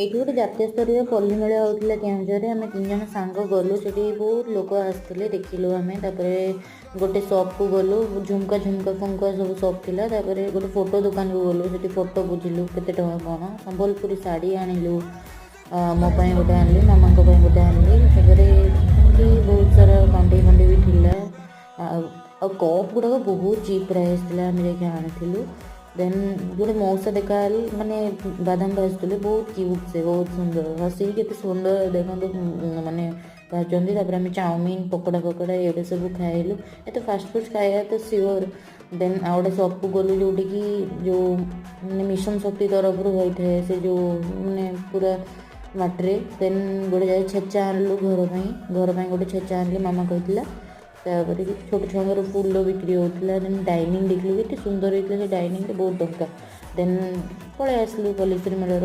ଏଇଠି ଗୋଟେ ଜାତୀୟ ସ୍ତରୀୟ ପଲ୍ଲୀ ମେଳା ହେଉଥିଲା କେଉଁଝରରେ। ଆମେ 3 ଜଣ ସାଙ୍ଗ ଗଲୁ, ସେଠି ବହୁତ ଲୋକ ଆସିଥିଲେ, ଦେଖିଲୁ ଆମେ। ତାପରେ ଗୋଟେ ସପ୍କୁ ଗଲୁ, ଝୁମକା ଫୁମକା ସବୁ ସପ୍ ଥିଲା। ତାପରେ ଗୋଟେ ଫଟୋ ଦୋକାନକୁ ଗଲୁ, ସେଠି ଫଟୋ ବୁଝିଲୁ କେତେ ଟଙ୍କା କ'ଣ। ସମ୍ବଲପୁରୀ ଶାଢ଼ୀ ଆଣିଲୁ, ମୋ ପାଇଁ ଗୋଟେ ଆଣିଲି, ମାମାଙ୍କ ପାଇଁ ଗୋଟେ ଆଣିଲି। ତାପରେ ଏମିତି ବହୁତ ସାରା କଣ୍ଢେଇ ବି ଥିଲା। ଆଉ କପ୍ ଗୁଡ଼ାକ ବହୁତ ଚିପ୍ ପ୍ରାଇସ୍ ଥିଲା, ଆମେ ଯାଇକି ଆଣିଥିଲୁ। ଦେନ୍ ଗୋଟେ ମଉସା ଦେଖାହେଲେ, ମାନେ ବାଦାମ ଭାଜୁଥିଲେ, ବହୁତ କ୍ୟୁଟ୍, ସେ ବହୁତ ସୁନ୍ଦର, ହସିକି କେତେ ସୁନ୍ଦର ଦେଖନ୍ତୁ ମାନେ ଭାଜୁଛନ୍ତି। ତାପରେ ଆମେ ଚାଉମିନ୍ ପକୋଡ଼ା ଏଗୁଡ଼ା ସବୁ ଖାଇଲୁ। ଏତେ ଫାଷ୍ଟଫୁଡ୍ ଖାଇବା ତ ସିଓର। ଦେନ୍ ଆଉ ଗୋଟେ ସପ୍କୁ ଗଲୁ ଯେଉଁଠିକି ମାନେ ମିଶନ ଶକ୍ତି ତରଫରୁ ହୋଇଥାଏ, ସେ ଯେଉଁ ମାନେ ପୁରା ମାଟିରେ। ଦେନ୍ ଗୋଟେ ଯାଇ ଛେଚା ଆଣିଲୁ ଘର ପାଇଁ ଗୋଟେ ଛେଚା ଆଣିଲି, ମାମା କହିଥିଲା। ତାପରେ ଛୋଟ ଛୁଆଙ୍କର ଫୁଲ ବିକ୍ରି ହେଉଥିଲା। ଦେନ୍ ଡାଇନିଂ ଦେଖିଲୁ, କେତେ ସୁନ୍ଦର ହେଇଥିଲା ସେ ଡାଇନିଂରେ, ବହୁତ ଟଙ୍କା। ଦେନ୍ ପଳେଇ ଆସିଲୁ ପଲ୍ଲୀଶ୍ରୀ ମେଳାରୁ।